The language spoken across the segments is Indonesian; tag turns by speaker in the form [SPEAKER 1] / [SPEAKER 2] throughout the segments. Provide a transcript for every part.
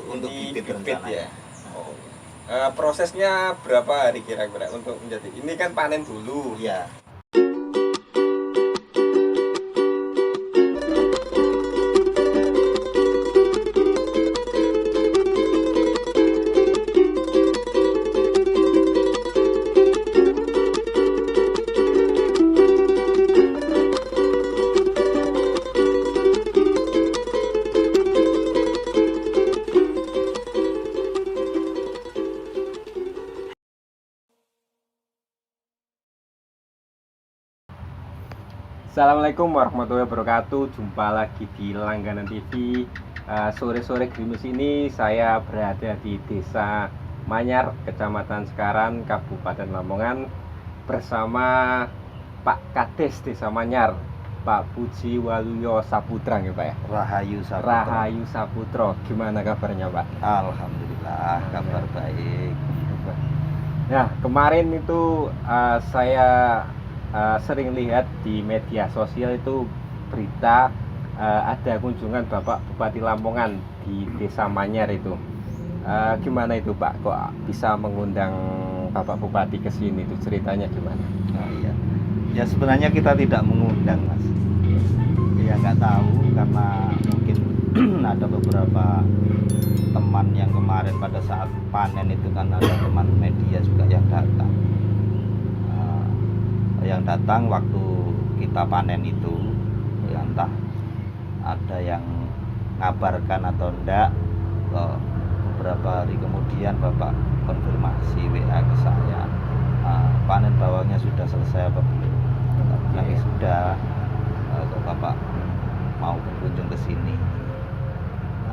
[SPEAKER 1] untuk
[SPEAKER 2] Ini
[SPEAKER 1] bibit rencananya.
[SPEAKER 2] ya. Oh. Prosesnya berapa hari kira-kira untuk menjadi? Ini kan panen dulu.
[SPEAKER 1] Iya.
[SPEAKER 2] Assalamualaikum warahmatullahi wabarakatuh. Jumpa lagi di Langganan TV. Sore-sore gerimis ini saya berada di Desa Manyar, Kecamatan Sekaran, Kabupaten Lamongan, bersama Pak Kades Desa Manyar, Pak Puji Waluyo Saputra ya Pak ya.
[SPEAKER 1] Rahayu Saputra.
[SPEAKER 2] Rahayu Saputro. Gimana kabarnya Pak?
[SPEAKER 1] Alhamdulillah, kabar baik.
[SPEAKER 2] Nah, kemarin itu saya sering lihat di media sosial itu berita ada kunjungan Bapak Bupati Lamongan di Desa Manyar itu. Gimana itu Pak? Kok bisa mengundang Bapak Bupati ke sini? Itu ceritanya gimana?
[SPEAKER 1] Oh iya. Ya sebenarnya kita tidak mengundang, Mas. Ya nggak tahu karena mungkin ada beberapa teman yang kemarin pada saat panen itu kan ada teman media juga yang datang. Yang datang waktu kita panen itu, ya entah ada yang ngabarkan atau enggak. Beberapa hari kemudian Bapak konfirmasi WA ke saya, panen bawangnya sudah selesai apa belum? Kami sudah. Kok Bapak mau berkunjung ke sini?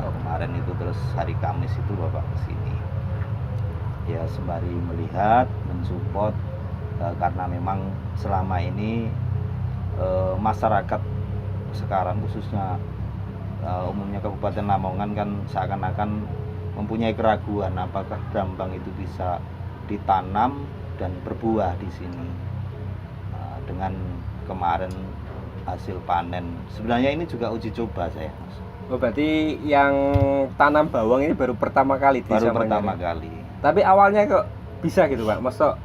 [SPEAKER 1] Kemarin itu terus hari Kamis itu Bapak ke sini. Ya sembari melihat, mensupport, karena memang selama ini masyarakat sekarang khususnya umumnya Kabupaten Lamongan kan seakan-akan mempunyai keraguan apakah brambang itu bisa ditanam dan berbuah di sini. Dengan kemarin hasil panen, sebenarnya ini juga uji coba saya, Mas.
[SPEAKER 2] Oh, berarti yang tanam bawang ini baru pertama kali di
[SPEAKER 1] Baru
[SPEAKER 2] Desa
[SPEAKER 1] pertama
[SPEAKER 2] Manyar?
[SPEAKER 1] kali.
[SPEAKER 2] Tapi awalnya kok bisa gitu Pak? Maksud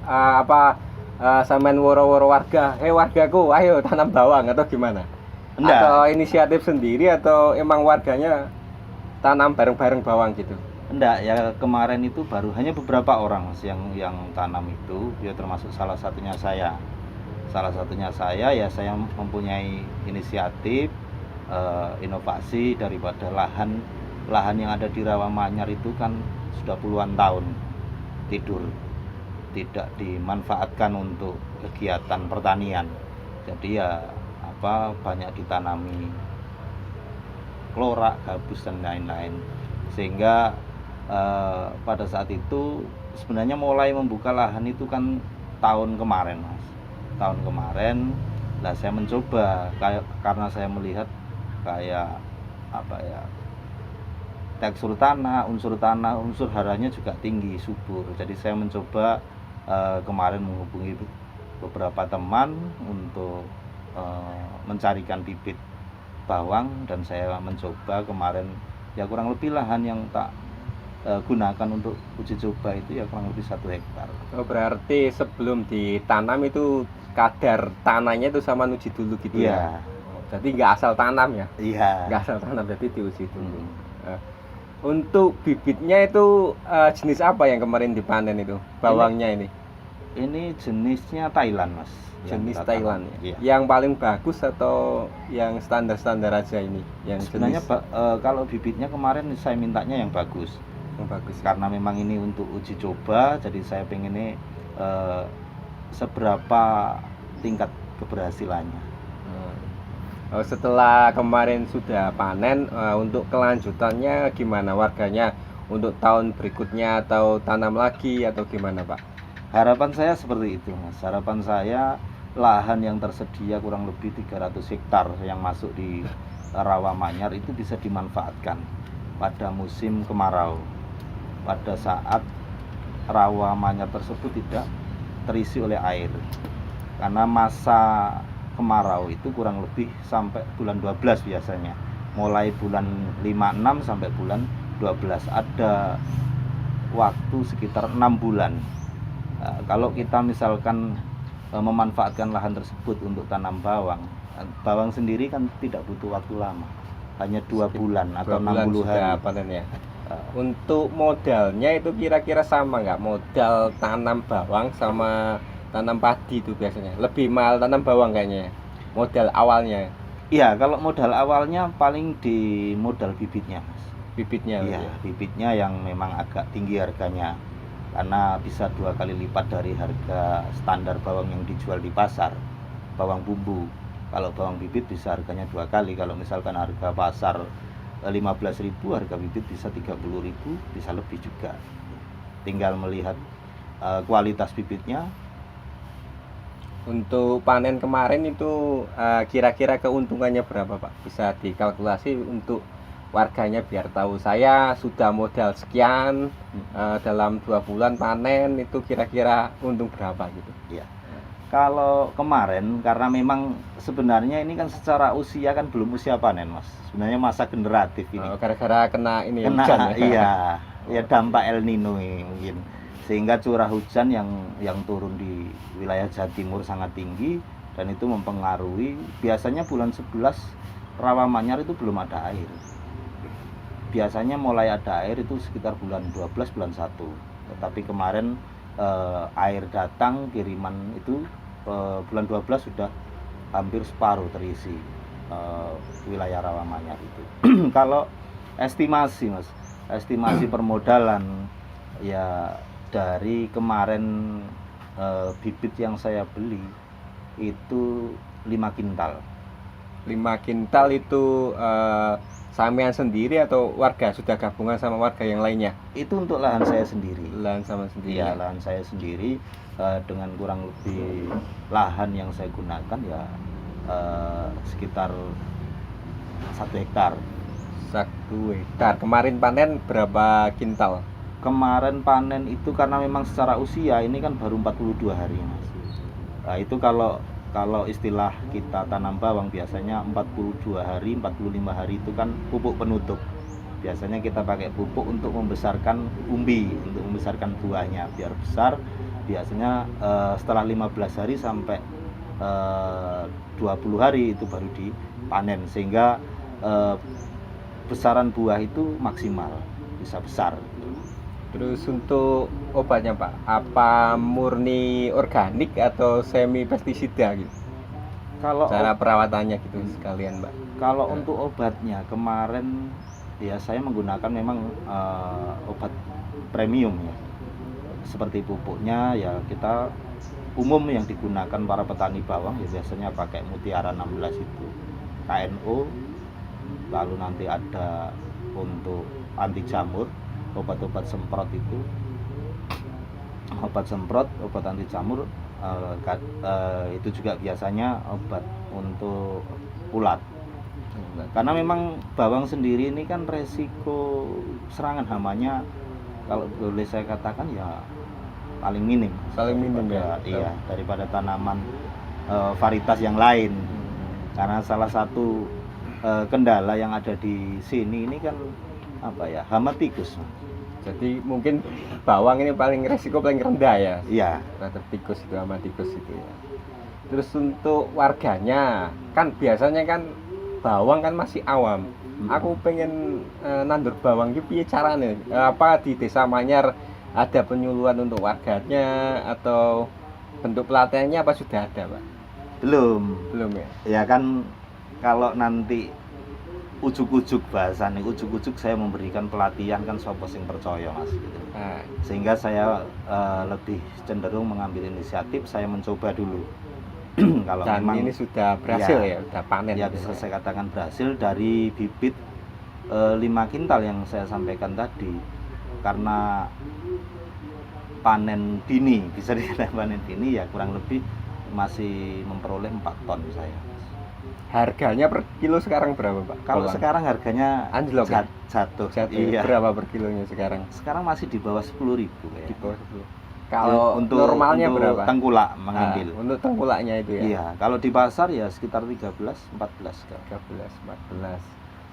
[SPEAKER 2] sampean woro-woro warga, wargaku ayo tanam bawang atau gimana?
[SPEAKER 1] Enggak.
[SPEAKER 2] Atau inisiatif sendiri atau emang warganya tanam bareng-bareng bawang gitu?
[SPEAKER 1] Enggak, ya kemarin itu baru hanya beberapa orang Mas yang tanam itu, ya termasuk salah satunya saya. Salah satunya saya, ya saya mempunyai inisiatif inovasi daripada lahan yang ada di Rawa Manyar itu kan sudah puluhan tahun tidur, tidak dimanfaatkan untuk kegiatan pertanian. Jadi ya banyak ditanami klorak, gabus dan lain-lain. Sehingga pada saat itu sebenarnya mulai membuka lahan itu kan tahun kemarin, Mas. Tahun kemarin lah saya mencoba karena saya melihat kayak tekstur tanah, unsur haranya juga tinggi, subur. Jadi saya mencoba kemarin menghubungi beberapa teman untuk mencarikan bibit bawang, dan saya mencoba kemarin ya kurang lebih lahan yang tak gunakan untuk uji coba itu ya kurang lebih 1 hektar.
[SPEAKER 2] Oh, berarti sebelum ditanam itu kadar tanahnya itu sama uji dulu gitu ya? Jadi nggak asal tanam ya?
[SPEAKER 1] Iya.
[SPEAKER 2] Nggak asal tanam, jadi diuji dulu. Untuk bibitnya itu jenis apa yang kemarin dipanen itu? Bawangnya ini?
[SPEAKER 1] Ini jenisnya Thailand, Mas.
[SPEAKER 2] Jenis Thailand.
[SPEAKER 1] Iya.
[SPEAKER 2] Yang paling bagus atau yang standar-standar aja ini? Yang
[SPEAKER 1] sebenarnya
[SPEAKER 2] jenis...
[SPEAKER 1] kalau bibitnya kemarin saya mintanya yang bagus.
[SPEAKER 2] Yang bagus.
[SPEAKER 1] Karena memang ini untuk uji coba, jadi saya pengen ini seberapa tingkat keberhasilannya.
[SPEAKER 2] Setelah kemarin sudah panen, untuk kelanjutannya gimana warganya? Untuk tahun berikutnya atau tanam lagi atau gimana Pak?
[SPEAKER 1] Harapan saya seperti itu, Mas. Harapan saya lahan yang tersedia kurang lebih 300 hektar yang masuk di Rawa Manyar itu bisa dimanfaatkan pada musim kemarau. Pada saat Rawa Manyar tersebut tidak terisi oleh air. Karena masa kemarau itu kurang lebih sampai bulan 12 biasanya. Mulai bulan 5-6 sampai bulan 12 ada waktu sekitar 6 bulan. Kalau kita misalkan memanfaatkan lahan tersebut untuk tanam bawang, bawang sendiri kan tidak butuh waktu lama, hanya 2 bulan atau 60 hari.
[SPEAKER 2] Panen ya. Untuk modalnya itu kira-kira sama nggak, modal tanam bawang sama tanam padi itu biasanya? Lebih mahal tanam bawang kayaknya, modal awalnya.
[SPEAKER 1] Iya, kalau modal awalnya paling di modal bibitnya, Mas.
[SPEAKER 2] Bibitnya.
[SPEAKER 1] Iya, bibitnya yang memang agak tinggi harganya, karena bisa 2 kali lipat dari harga standar bawang yang dijual di pasar, bawang bumbu. Kalau bawang bibit bisa harganya 2 kali. Kalau misalkan harga pasar 15.000, harga bibit bisa 30.000, bisa lebih juga. Tinggal melihat kualitas bibitnya.
[SPEAKER 2] Untuk panen kemarin itu kira-kira keuntungannya berapa, Pak? Bisa dikalkulasi untuk warganya biar tahu. Saya sudah modal sekian, dalam 2 bulan panen itu kira-kira untung berapa gitu.
[SPEAKER 1] Iya. Kalau kemarin, karena memang sebenarnya ini kan secara usia kan belum usia panen, Mas. Sebenarnya masa generatif ini.
[SPEAKER 2] Gara-gara kena ini
[SPEAKER 1] Kena,
[SPEAKER 2] hujan ya.
[SPEAKER 1] iya, ya dampak El Nino ini mungkin. Sehingga curah hujan yang turun di wilayah Jawa Timur sangat tinggi, dan itu mempengaruhi. Biasanya bulan 11 Rawamanyar itu belum ada air. Biasanya mulai ada air itu sekitar bulan 12, bulan 1. Tetapi kemarin air datang kiriman itu bulan 12 sudah hampir separuh terisi wilayah Rawamanyar itu. Kalau estimasi, Mas, estimasi permodalan ya dari kemarin, bibit yang saya beli itu 5 kintal.
[SPEAKER 2] 5 kintal itu sampean sendiri atau warga, sudah gabungan sama warga yang lainnya?
[SPEAKER 1] Itu untuk lahan saya sendiri.
[SPEAKER 2] Lahan sama sendiri.
[SPEAKER 1] Iya, lahan saya sendiri, dengan kurang lebih lahan yang saya gunakan ya sekitar 1 hektar.
[SPEAKER 2] 1 hektar. Kemarin panen berapa kintal?
[SPEAKER 1] Kemarin panen itu karena memang secara usia ini kan baru 42 hari, Mas. Nah, itu kalau istilah kita tanam bawang biasanya 42 hari, 45 hari itu kan pupuk penutup. Biasanya kita pakai pupuk untuk membesarkan umbi, untuk membesarkan buahnya biar besar. Biasanya setelah 15 hari sampai 20 hari itu baru dipanen, sehingga besaran buah itu maksimal, bisa besar.
[SPEAKER 2] Terus untuk obatnya, Pak, apa murni organik atau semi pestisida gitu?
[SPEAKER 1] Kalau
[SPEAKER 2] cara perawatannya gitu sekalian, Pak.
[SPEAKER 1] Kalau untuk obatnya kemarin ya saya menggunakan memang obat premium ya. Seperti pupuknya ya kita umum yang digunakan para petani bawang ya biasanya pakai Mutiara 16 itu, KNO. Lalu nanti ada untuk anti jamur, obat-obat semprot itu, obat semprot, obat anti jamur, itu juga biasanya obat untuk ulat. Karena memang bawang sendiri ini kan resiko serangan hamanya kalau boleh saya katakan ya paling minim.
[SPEAKER 2] Paling minim ya.
[SPEAKER 1] Iya, daripada tanaman varietas yang lain. Karena salah satu kendala yang ada di sini ini kan apa ya, hama tikus.
[SPEAKER 2] Jadi mungkin bawang ini paling resiko paling rendah ya.
[SPEAKER 1] Iya.
[SPEAKER 2] Terhadap tikus itu, hama tikus itu ya. Terus untuk warganya kan biasanya kan bawang kan masih awam. Aku pengen nandur bawang itu piye carane? Apa di Desa Manyar ada penyuluhan untuk warganya atau bentuk pelatihannya apa sudah ada, Pak?
[SPEAKER 1] Belum
[SPEAKER 2] ya.
[SPEAKER 1] Ya kan kalau nanti ujuk-ujuk bahasane, ujuk-ujuk saya memberikan pelatihan kan sopo sing percaya, Mas gitu. Sehingga saya lebih cenderung mengambil inisiatif, saya mencoba dulu. Kalau
[SPEAKER 2] dan
[SPEAKER 1] memang
[SPEAKER 2] ini sudah berhasil ya, sudah panen
[SPEAKER 1] ya, bisa saya katakan berhasil dari bibit 5 kintal yang saya sampaikan tadi. Karena panen dini, bisa dikatakan panen dini ya kurang lebih masih memperoleh 4 ton saya.
[SPEAKER 2] Harganya per kilo sekarang berapa, Pak?
[SPEAKER 1] Kalau sekarang harganya
[SPEAKER 2] anjlok
[SPEAKER 1] jatuh.
[SPEAKER 2] Iya. Berapa per kilonya sekarang?
[SPEAKER 1] Sekarang masih di bawah 10.000 ya.
[SPEAKER 2] Di bawah 10. Kalau normalnya
[SPEAKER 1] untuk
[SPEAKER 2] berapa?
[SPEAKER 1] Tengkulak mengambil.
[SPEAKER 2] Untuk tengkulaknya itu ya.
[SPEAKER 1] Iya, kalau di pasar ya sekitar 13, 14.
[SPEAKER 2] 14.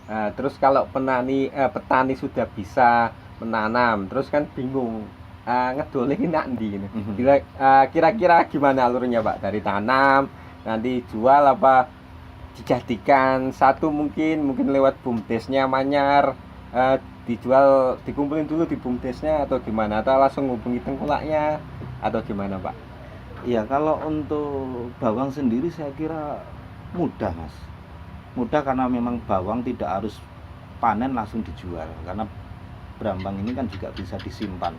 [SPEAKER 2] Terus kalau petani sudah bisa menanam, terus kan bingung ngedoleh nak ndi ini. Kira-kira gimana alurnya Pak? Dari tanam nanti jual apa dijadikan satu, mungkin lewat bumdesnya Manyar, dijual, dikumpulin dulu di bumdesnya atau gimana, atau langsung hubungi tengkulaknya atau gimana Pak?
[SPEAKER 1] Ya, kalau untuk bawang sendiri saya kira mudah Mas, mudah karena memang bawang tidak harus panen langsung dijual, karena berambang ini kan juga bisa disimpan,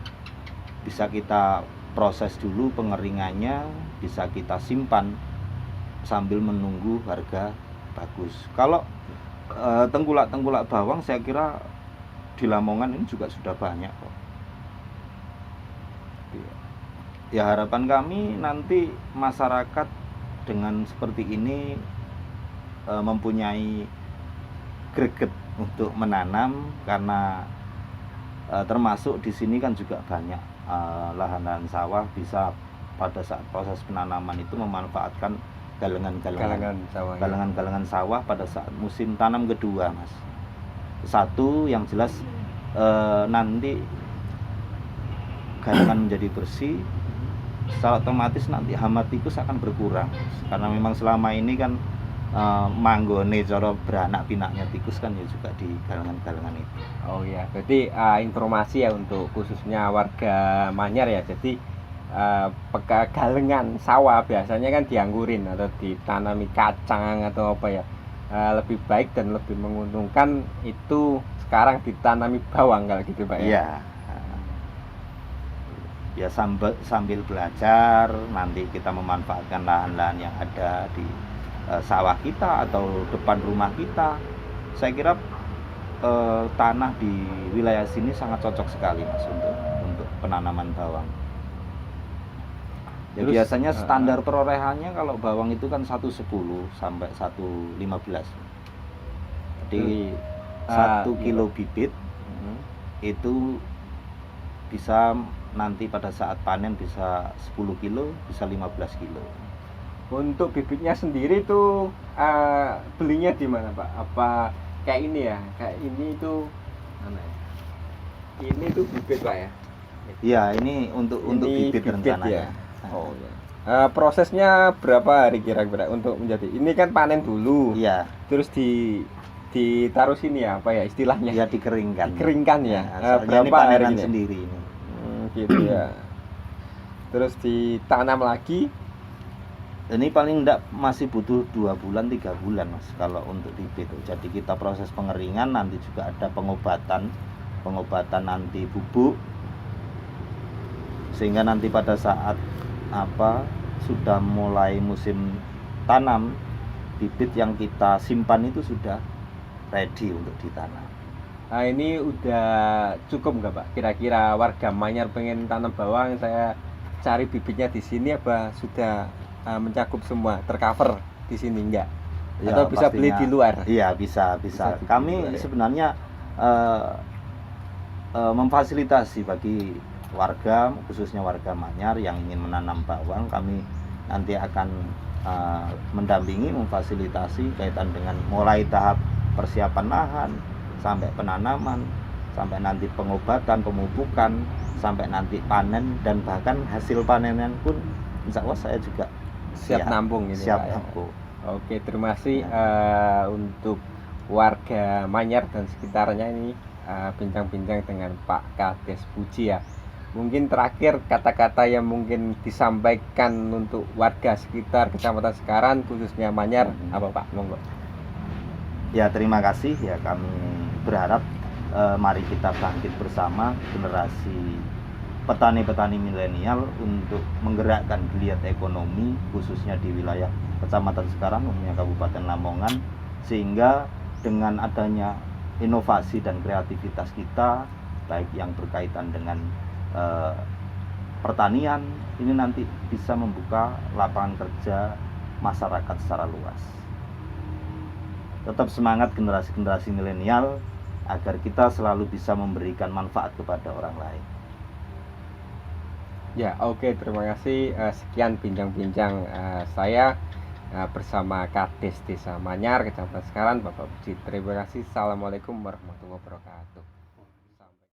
[SPEAKER 1] bisa kita proses dulu pengeringannya, bisa kita simpan sambil menunggu harga bagus. Kalau tengkulak bawang saya kira di Lamongan ini juga sudah banyak kok. Ya, harapan kami nanti masyarakat dengan seperti ini mempunyai greget untuk menanam, karena termasuk di sini kan juga banyak lahan-lahan sawah, bisa pada saat proses penanaman itu memanfaatkan galengan-galengan sawah pada saat musim tanam kedua Mas. Satu yang jelas nanti galengan menjadi bersih, secara otomatis nanti hama tikus akan berkurang, karena memang selama ini kan manggone cara beranak pinaknya tikus kan ya juga di galengan-galengan itu.
[SPEAKER 2] Oh iya, berarti informasi ya untuk khususnya warga Manyar ya. Jadi galengan sawah biasanya kan dianggurin atau ditanami kacang atau apa ya, lebih baik dan lebih menguntungkan itu sekarang ditanami bawang kalau gitu Pak ya.
[SPEAKER 1] Iya. Ya, sambil belajar nanti kita memanfaatkan lahan-lahan yang ada di sawah kita atau depan rumah kita. Saya kira tanah di wilayah sini sangat cocok sekali Mas untuk penanaman bawang. Ya,
[SPEAKER 2] Terus,
[SPEAKER 1] biasanya standar perolehannya kalau bawang itu kan 110 sampai 115. Jadi 1 kilo bibit itu bisa nanti pada saat panen bisa 10 kilo, bisa 15 kilo.
[SPEAKER 2] Untuk bibitnya sendiri tuh belinya di mana Pak? Apa kayak ini ya? Kayak ini tuh mana ya? Ini tuh bibit Pak ya?
[SPEAKER 1] Iya, ini untuk bibit rencananya.
[SPEAKER 2] Ya? Oh ya. Prosesnya berapa hari kira-kira untuk menjadi? Ini kan panen dulu.
[SPEAKER 1] Iya.
[SPEAKER 2] Terus ditaruh sini ya, apa ya istilahnya?
[SPEAKER 1] Ya, dikeringkan.
[SPEAKER 2] Dikeringkan ya.
[SPEAKER 1] Berapa hari sendiri ini?
[SPEAKER 2] Gitu ya. Terus ditanam lagi.
[SPEAKER 1] Ini paling enggak masih butuh 2 bulan 3 bulan Mas kalau untuk bibit. Jadi kita proses pengeringan, nanti juga ada pengobatan anti bubuk, sehingga nanti pada saat sudah mulai musim tanam, bibit yang kita simpan itu sudah ready untuk ditanam.
[SPEAKER 2] Nah, ini udah cukup nggak Pak? Kira-kira warga Manyar pengen tanam bawang, saya cari bibitnya di sini apa sudah mencakup semua, tercover di sini enggak?
[SPEAKER 1] Ya,
[SPEAKER 2] atau bisa
[SPEAKER 1] pastinya,
[SPEAKER 2] beli di luar?
[SPEAKER 1] Iya, bisa. Kami
[SPEAKER 2] luar, ya?
[SPEAKER 1] Sebenarnya memfasilitasi bagi warga, khususnya warga Manyar yang ingin menanam bawang. Kami nanti akan mendampingi, memfasilitasi kaitan dengan mulai tahap persiapan lahan sampai penanaman, sampai nanti pengobatan, pemupukan, sampai nanti panen, dan bahkan hasil panenan pun insya Allah saya juga
[SPEAKER 2] siap nampung ini
[SPEAKER 1] siap
[SPEAKER 2] Pak,
[SPEAKER 1] nampung.
[SPEAKER 2] Oke, terima kasih untuk warga Manyar dan sekitarnya ini, bincang-bincang dengan Pak Kades Puji ya. Mungkin terakhir kata-kata yang mungkin disampaikan untuk warga sekitar Kecamatan Sekaran khususnya Manyar apa Pak? Monggo.
[SPEAKER 1] Ya, terima kasih ya, kami berharap mari kita bangkit bersama generasi petani-petani milenial untuk menggerakkan geliat ekonomi khususnya di wilayah Kecamatan Sekaran, umumnya Kabupaten Lamongan, sehingga dengan adanya inovasi dan kreativitas kita, baik yang berkaitan dengan pertanian, ini nanti bisa membuka lapangan kerja masyarakat secara luas. Tetap semangat generasi-generasi milenial agar kita selalu bisa memberikan manfaat kepada orang lain.
[SPEAKER 2] Ya, oke, terima kasih. Sekian bincang-bincang saya bersama Kades Desa Manyar, Kecamatan Sekaran, Bapak Puji. Terima kasih. Assalamualaikum warahmatullahi wabarakatuh.